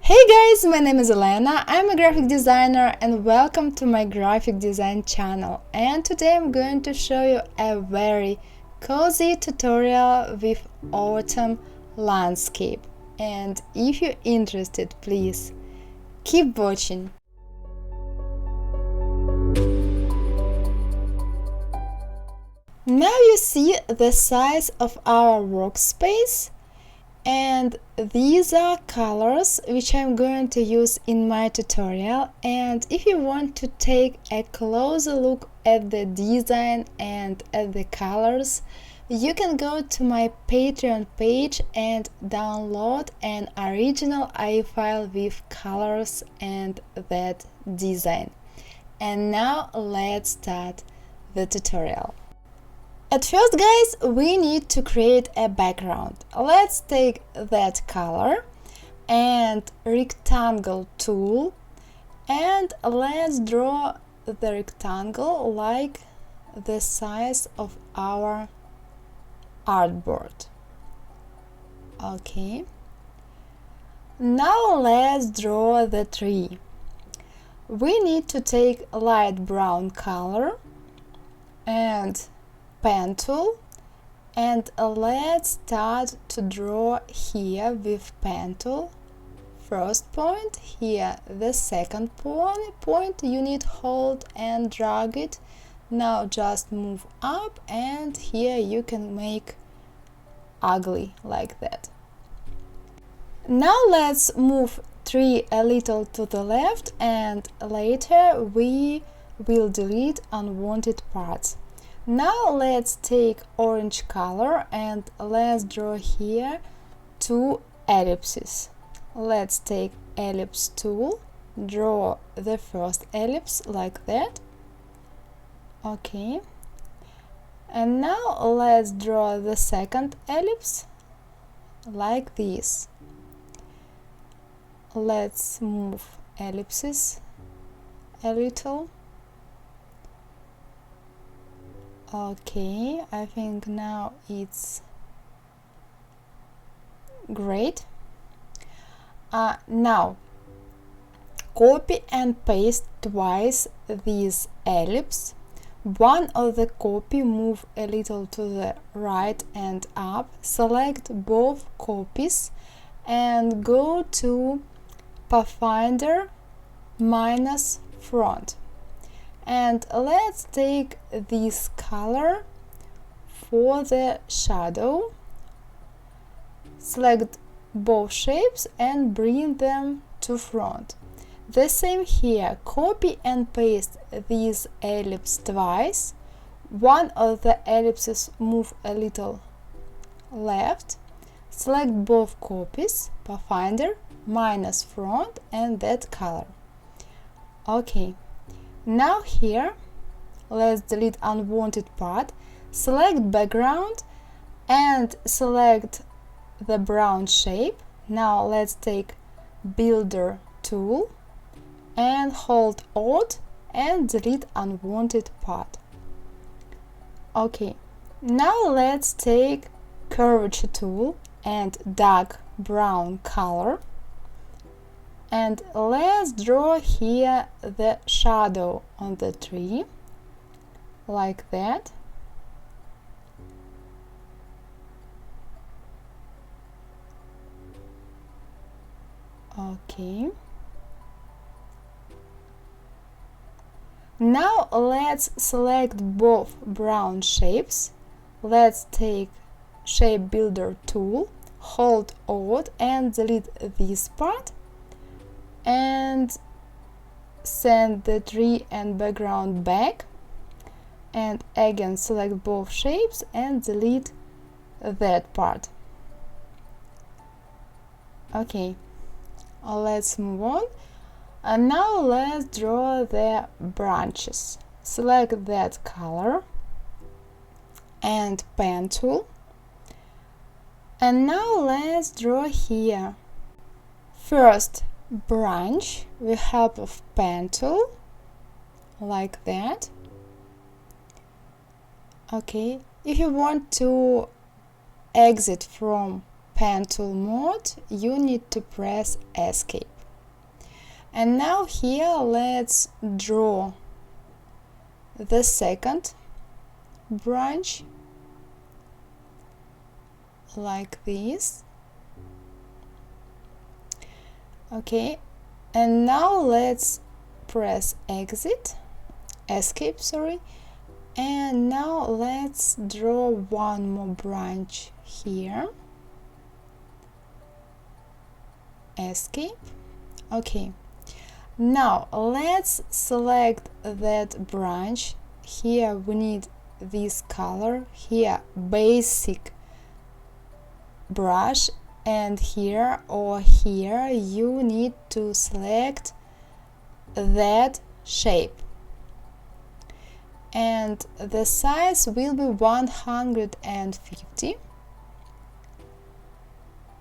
Hey guys, my name is Elena, I'm a graphic designer and welcome to my graphic design channel. And today I'm going to show you a very cozy tutorial with autumn landscape. And if you're interested, please keep watching. Now you see the size of our workspace. And these are colors which I'm going to use in my tutorial. And if you want to take a closer look at the design and at the colors, you can go to my Patreon page and download an original IE file with colors and that design. And now let's start the tutorial. At first, guys, we need to create a background. Let's take that color and rectangle tool and let's draw the rectangle like the size of our artboard. Okay. Now let's draw the tree. We need to take light brown color and pen tool and let's start to draw here with pen tool. First point, here the second point, you need hold and drag it. Now just move up and here you can make ugly like that. Now let's move tree a little to the left and later we will delete unwanted parts. Now let's take orange color and let's draw here two ellipses. Let's take ellipse tool, draw the first ellipse like that. Okay. And now let's draw the second ellipse like this. Let's move ellipses a little. Okay, I think now it's great. Now copy and paste twice this ellipse. One of the copy move a little to the right and up. Select both copies and go to Pathfinder minus front. And let's take this color for the shadow. Select both shapes and bring them to front. The same here, copy and paste this ellipse twice. One of the ellipses move a little left. Select both copies, Pathfinder, minus front and that color. Okay. Now here, let's delete unwanted part, select background and select the brown shape. Now let's take builder tool and hold Alt and delete unwanted part. Okay, now let's take curvature tool and dark brown color. And let's draw here the shadow on the tree, like that. Okay. Now let's select both brown shapes. Let's take Shape Builder tool, hold Alt and delete this part. And send the tree and background back and again select both shapes and delete that part. Okay, let's move on. And now let's draw the branches. Select that color and pen tool. And now let's draw here. First branch with help of pen tool, like that. Okay, if you want to exit from pen tool mode, you need to press Escape. And now here let's draw the second branch like this. Okay, and now let's press escape, sorry, and now let's draw one more branch here. Escape. Okay, now let's select that branch. Here we need this color, here basic brush, and here or here you need to select that shape, and the size will be 150.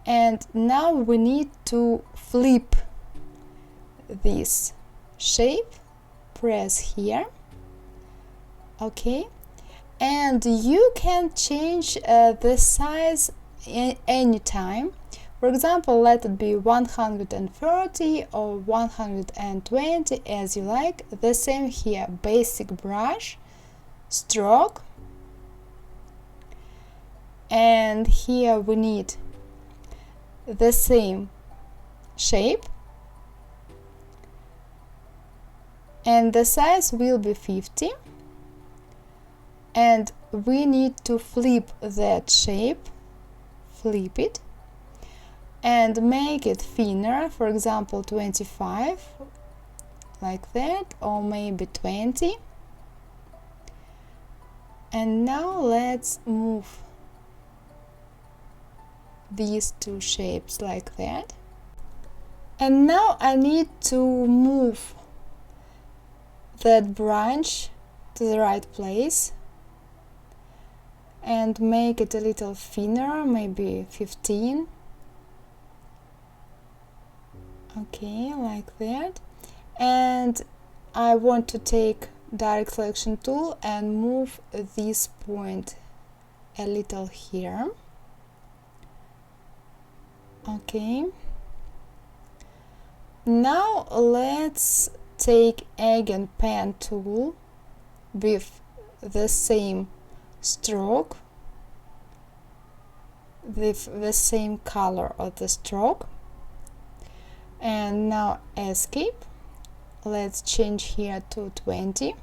And now we need to flip this shape. Press here. Okay, and you can change the size anytime. For example, let it be 130 or 120, as you like. The same here, basic brush, stroke, and here we need the same shape, and the size will be 50, and we need to flip that shape, flip it, and make it thinner, for example 25, like that, or maybe 20. And now let's move these two shapes like that. And now I need to move that branch to the right place and make it a little thinner, maybe 15. Okay, like that. And I want to take direct selection tool and move this point a little here. Okay, now let's take again pen tool with the same stroke, with the same color of the stroke, and now escape. Let's change here to 20,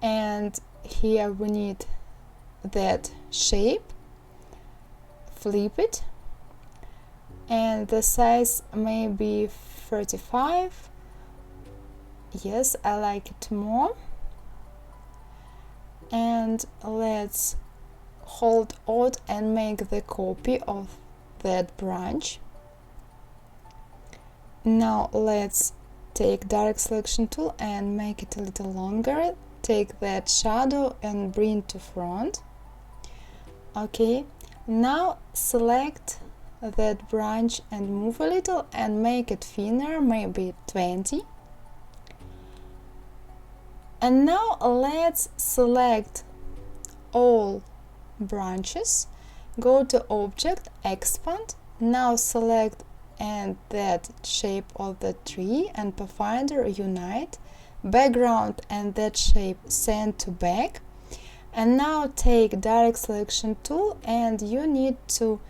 and here we need that shape, flip it, and the size may be 35. Yes, I like it more. And let's hold Alt and make the copy of that branch. Now let's take direct selection tool and make it a little longer. Take that shadow and bring to front. Okay, now select that branch and move a little and make it thinner, maybe 20. And now let's select all branches, go to Object, Expand, now select and that shape of the tree and Pathfinder Unite, background and that shape send to back. And now take direct selection tool and you need to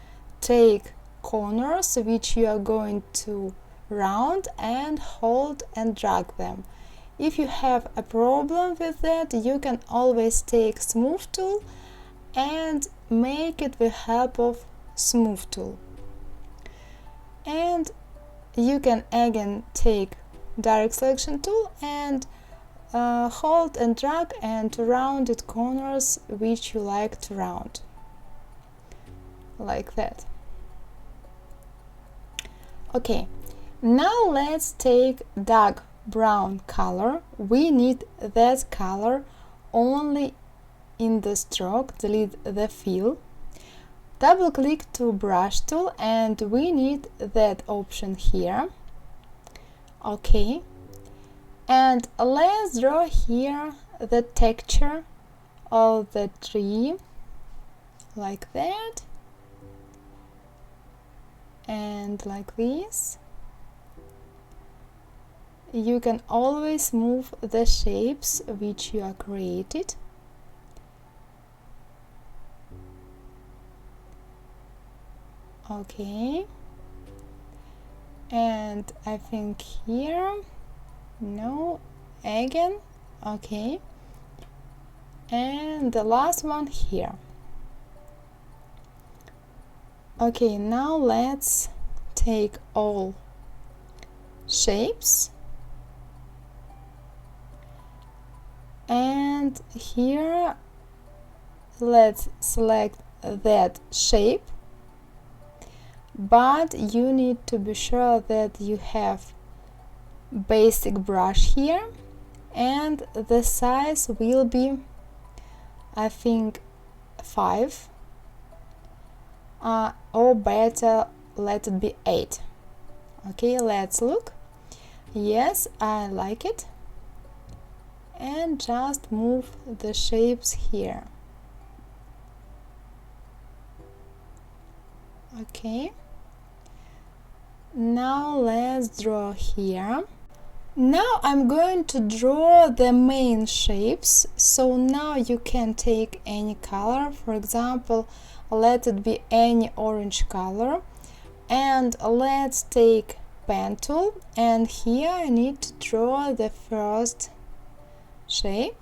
take corners which you are going to round and hold and drag them. If you have a problem with that, you can always take smooth tool and make it with help of smooth tool. And you can again take direct selection tool and hold and drag and to round it corners which you like to round, like that. Okay, now let's take dark brown color. We need that color only in the stroke. Delete the fill, double click to brush tool, and we need that option here. Okay, and let's draw here the texture of the tree, like that, and like this. you can always move the shapes which you are created. Okay, and I think here, no, again, okay, and the last one here. Okay, now let's take all shapes, and here let's select that shape, but you need to be sure that you have basic brush here, and the size will be, I think, 5, or better, let it be 8. Okay, let's look. Yes, I like it. And just move the shapes here. Okay, now let's draw here. Now I'm going to draw the main shapes, so now you can take any color, for example, let it be any orange color, and let's take pen tool, and here I need to draw the first shape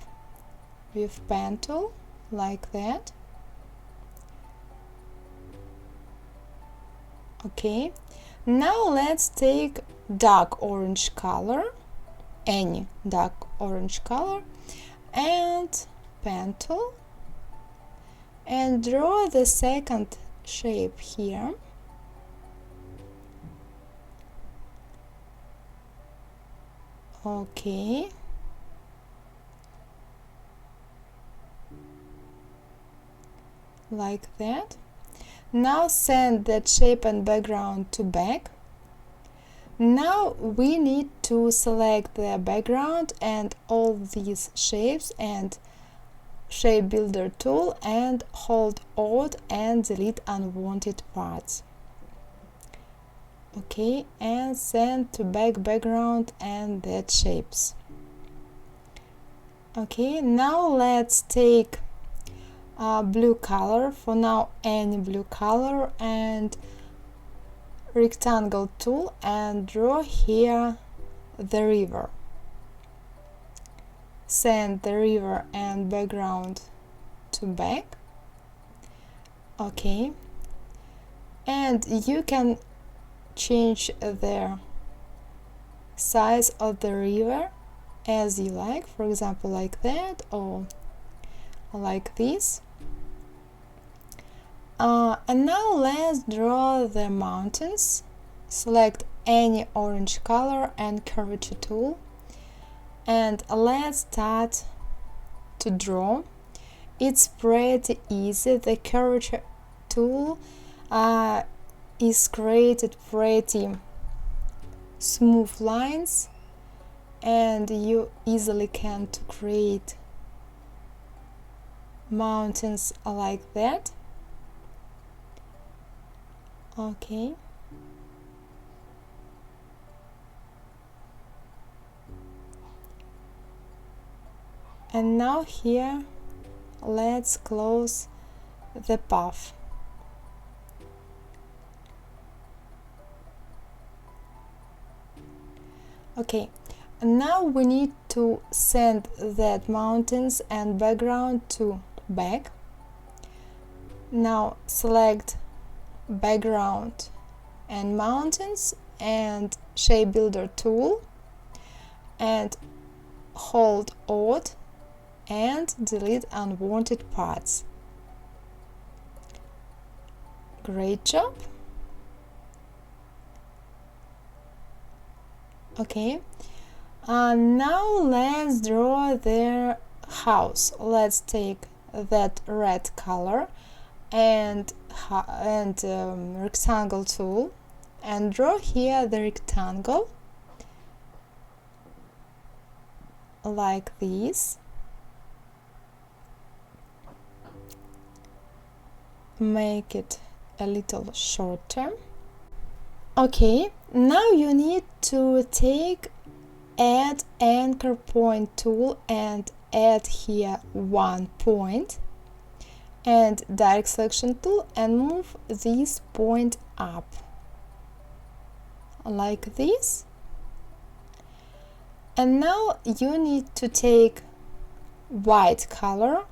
with pen tool, like that. Okay, now let's take dark orange color, any dark orange color, and pen tool, and draw the second shape here. Okay, like that. Now send that shape and background to back. Now we need to select the background and all these shapes and shape builder tool, and hold Alt and delete unwanted parts. Okay, and send to background and that shapes. Okay, now let's take blue color, for now any blue color, and rectangle tool, and draw here the river. Send the river and background to back. Okay, and you can change the size of the river as you like, for example like that, or like this. And now let's draw the mountains. Select any orange color and curvature tool, and let's start to draw. It's pretty easy. The curvature tool is created pretty smooth lines, and you easily can to create mountains like that. Okay, and now here let's close the path. Okay, now we need to send that mountains and background to back. Now select background and mountains and shape builder tool, and hold Alt and delete unwanted parts. Great job. Okay, now let's draw their house. Let's take that red color and rectangle tool, and draw here the rectangle like this. Make it a little shorter. Okay, now you need to take add anchor point tool and add here 1 point, and direct selection tool and move this point up like this. And now you need to take white color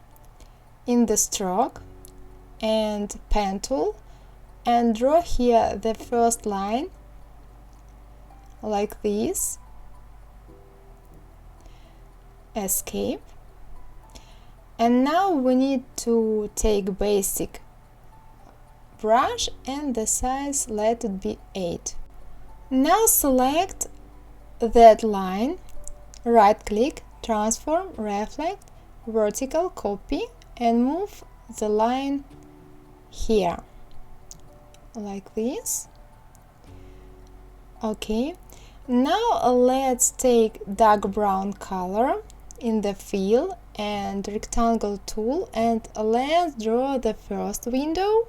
in the stroke and pen tool and draw here the first line like this. Escape. And now we need to take basic brush and the size, let it be 8. Now select that line, right click, transform, reflect, vertical, copy, and move the line here like this. Okay, now let's take dark brown color in the fill and rectangle tool and let's draw the first window.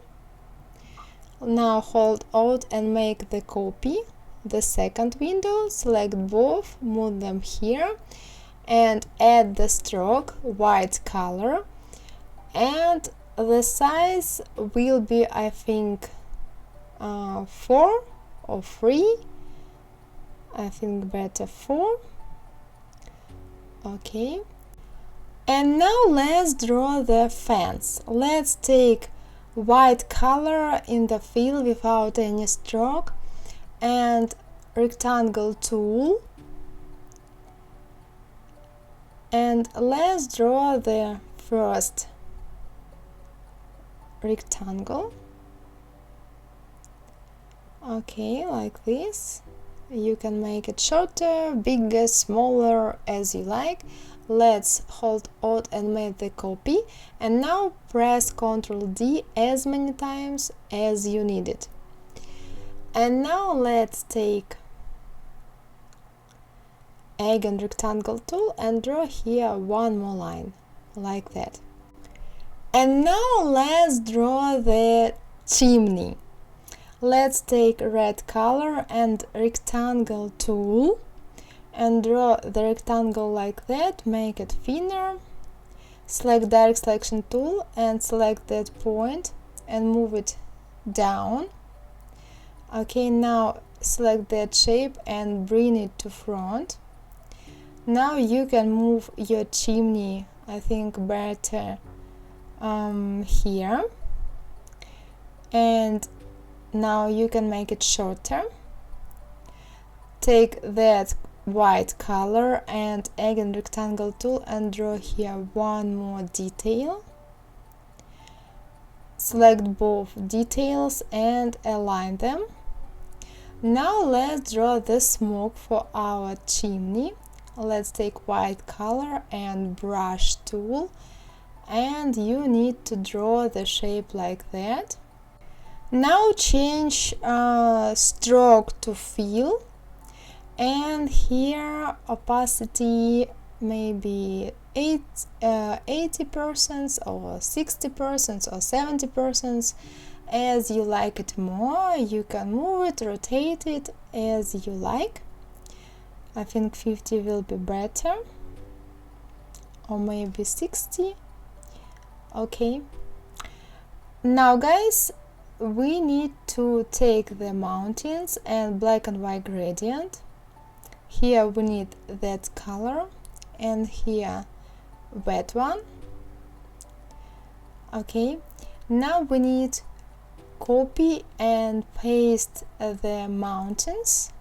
Now hold Alt and make the copy. The second window, select both, move them here and add the stroke, white color, and the size will be, I think, 4 or 3. I think better 4. Okay. And now let's draw the fence. Let's take white color in the fill without any stroke and rectangle tool, and let's draw the first rectangle. Okay, like this. You can make it shorter, bigger, smaller, as you like. Let's hold Alt and make the copy, and now press Ctrl D as many times as you need it. And now let's take again rectangle tool and draw here one more line like that. And now let's draw the chimney. Let's take red color and rectangle tool and draw the rectangle like that, make it thinner. Select direct selection tool and select that point and move it down. Okay, now select that shape and bring it to front. Now you can move your chimney, I think, better here. And now you can make it shorter. Take that white color and again rectangle tool and draw here one more detail. Select both details and align them. Now let's draw the smoke for our chimney. Let's take white color and brush tool, and you need to draw the shape like that. Now change stroke to fill, and here opacity maybe 80% or 60% or 70%, as you like it more. You can move it, rotate it as you like. I think 50 will be better, or maybe 60. Okay, now guys, we need to take the mountains and black and white gradient. Here we need that color, and here that one. Okay, now we need copy and paste the mountains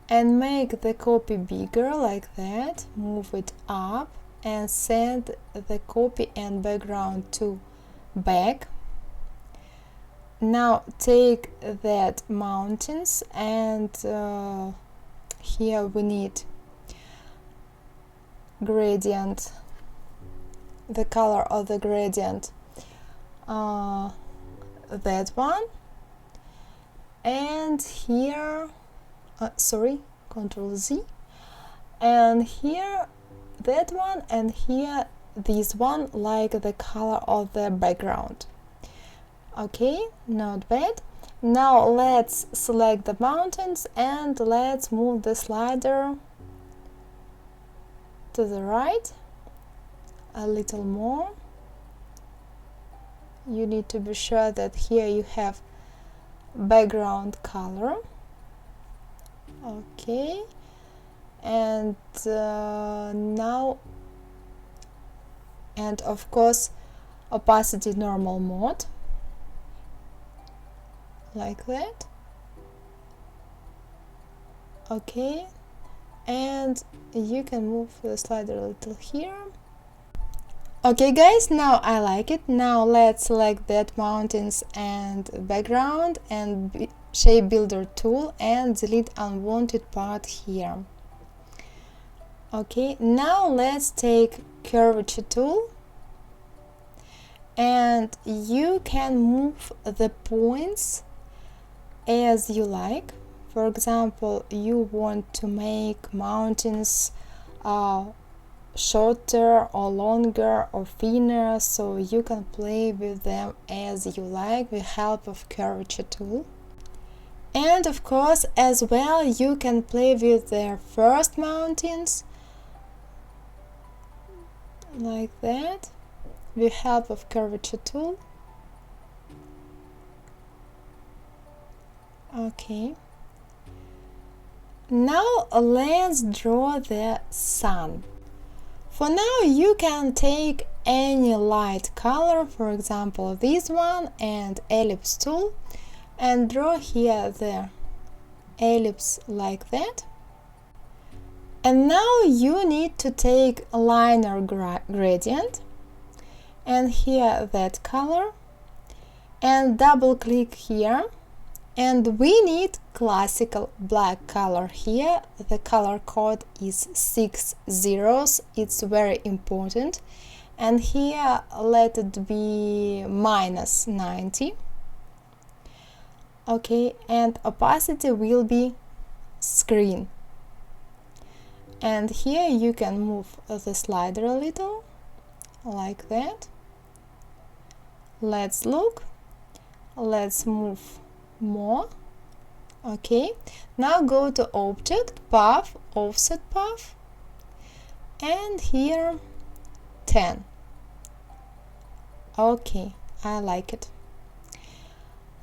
and make the copy bigger like that. Move it up and send the copy and background to back. Now take that mountains and here we need gradient, the color of the gradient, that one, and here Ctrl Z, and here that one, and here this one, like the color of the background. Okay, not bad. Now let's select the mountains and let's move the slider to the right a little more. You need to be sure that here you have background color. Okay, and now, and of course opacity normal mode, like that. Okay, and you can move the slider a little here. Okay guys, now I like it. Now let's select that mountains and background and shape builder tool and delete unwanted part here. Okay, now let's take curvature tool and you can move the points as you like. For example, you want to make mountains shorter or longer or thinner, so you can play with them as you like with help of curvature tool. And of course as well you can play with their first mountains like that with help of curvature tool. Okay, now let's draw the sun. For now you can take any light color, for example this one, and ellipse tool, and draw here the ellipse like that. And now you need to take a liner gradient and here that color and double click here, and we need classical black color here. The color code is 6 zeros, it's very important, and here let it be -90. Okay, and opacity will be screen, and here you can move the slider a little like that. Let's look, let's move more. Okay, now go to object, path, offset path, and here 10. Okay, I like it.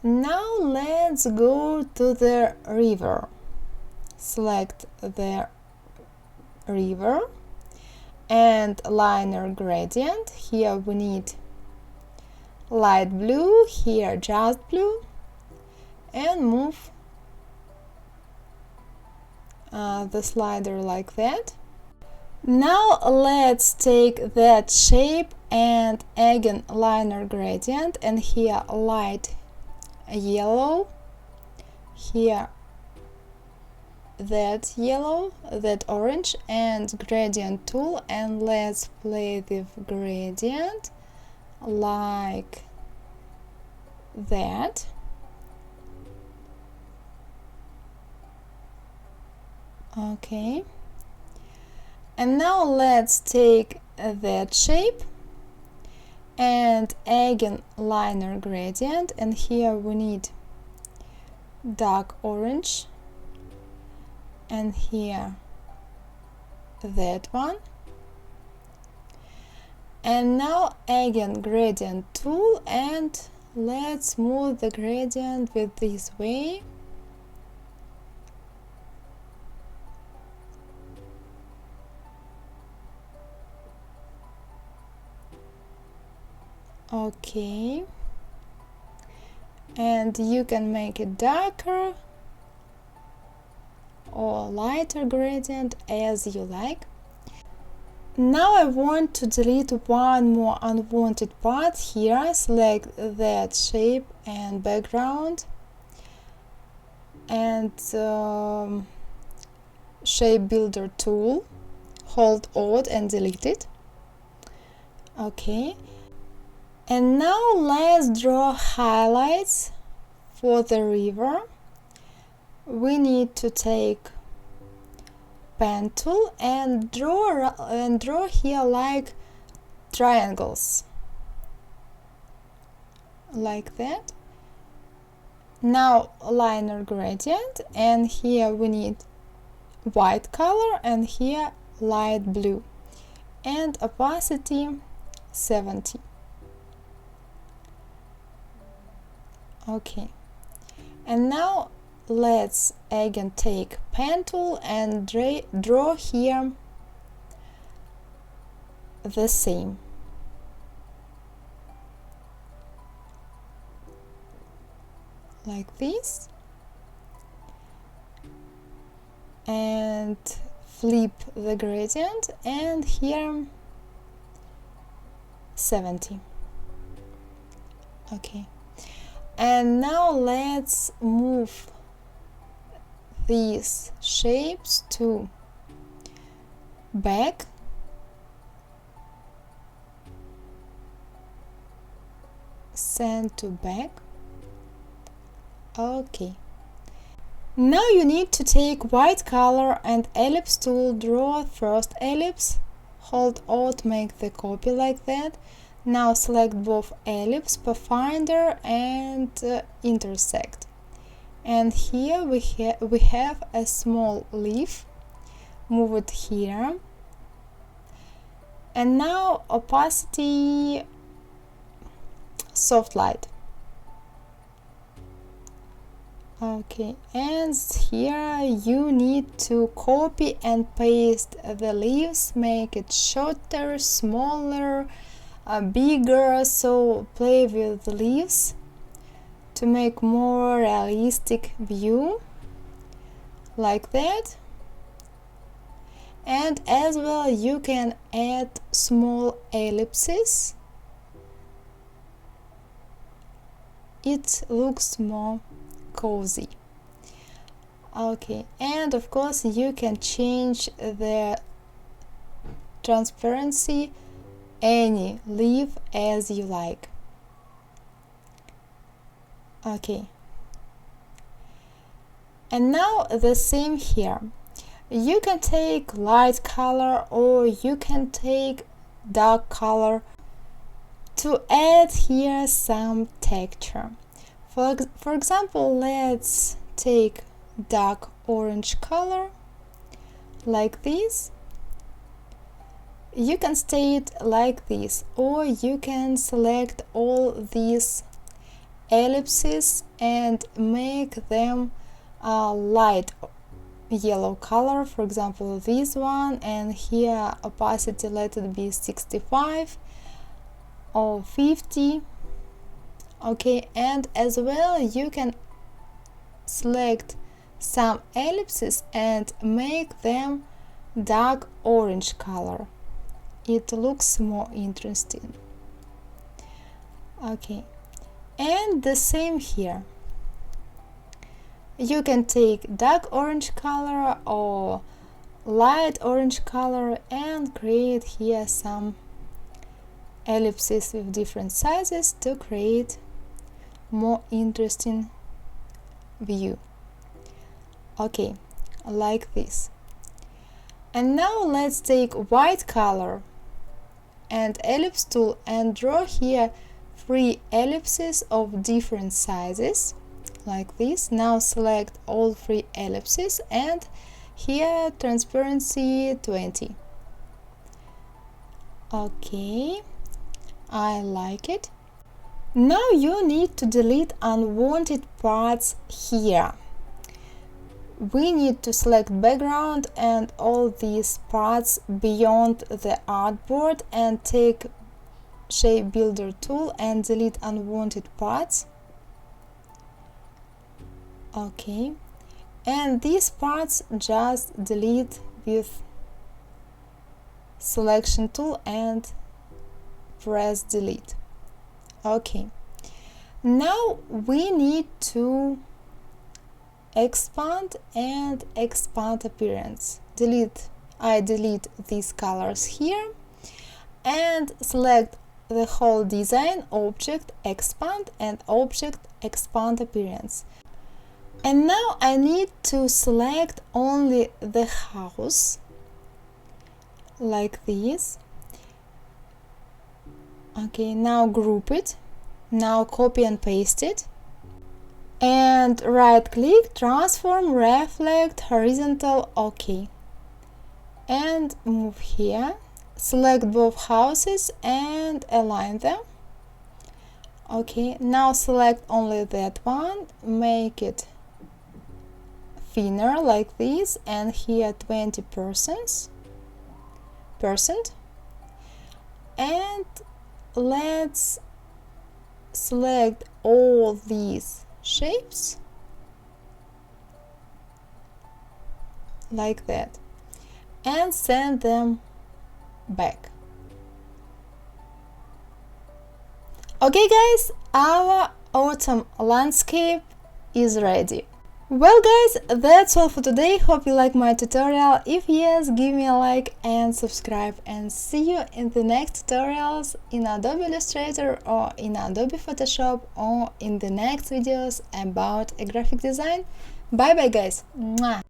Now let's go to the river. Select the river and liner gradient. Here we need light blue, here just blue, and move the slider like that. Now let's take that shape and again liner gradient, and here light yellow, here that yellow, that orange, and gradient tool, and let's play with gradient like that. Okay, and now let's take that shape and again liner gradient, and here we need dark orange, and here that one, and now again gradient tool, and let's move the gradient with this way. Okay, and you can make it darker or lighter gradient as you like. Now I want to delete one more unwanted part here. Select that shape and background and shape builder tool, hold Alt and delete it. Okay, and now let's draw highlights for the river. We need to take pen tool and draw here like triangles like that, Now liner gradient, and here we need white color and here light blue, and opacity 70. Okay, and now let's again take pen tool and draw here the same. Like this, and flip the gradient, and here 70. Okay, and now let's move these shapes to back, send to back. Okay, now you need to take white color and ellipse tool, draw first ellipse, hold Alt, make the copy like that. Now select both ellipse, pathfinder and intersect, and here we have a small leaf, move it here, and now opacity soft light. Okay, and here you need to copy and paste the leaves, make it shorter, smaller, bigger, so play with the leaves to make more realistic view, like that. And as well you can add small ellipses, it looks more cozy. Okay, and of course you can change the transparency any leaf as you like. Okay, and now the same here. You can take light color or you can take dark color to add here some texture. For example, let's take dark orange color like this. You can stay it like this, or you can select all these ellipses and make them light yellow color, for example this one, and here opacity let it be 65 or 50. Okay, and as well you can select some ellipses and make them dark orange color, it looks more interesting. Okay, and the same here. You can take dark orange color or light orange color and create here some ellipses with different sizes to create more interesting view. Okay, like this. And now let's take white color and ellipse tool and draw here 3 ellipses of different sizes, like this. Now select all 3 ellipses and here transparency 20. Okay, I like it. Now you need to delete unwanted parts here. We need to select background and all these parts beyond the artboard and take shape builder tool and delete unwanted parts. Okay, and these parts just delete with selection tool and press delete. Okay, now we need to expand and expand appearance. I delete these colors here and select the whole design, object expand and object expand appearance. And now I need to select only the house, like this. Okay, now group it. Now copy and paste it. and right click, transform, reflect, horizontal, OK, and move here, select both houses and align them. Okay, now select only that one, make it thinner like this, and here 20%, and let's select all these shapes like that and send them back. Okay guys, our autumn landscape is ready. Well guys, that's all for today. Hope you like my tutorial. If yes, give me a like and subscribe, and see you in the next tutorials in Adobe Illustrator or in Adobe Photoshop or in the next videos about a graphic design. Bye bye guys. Mwah.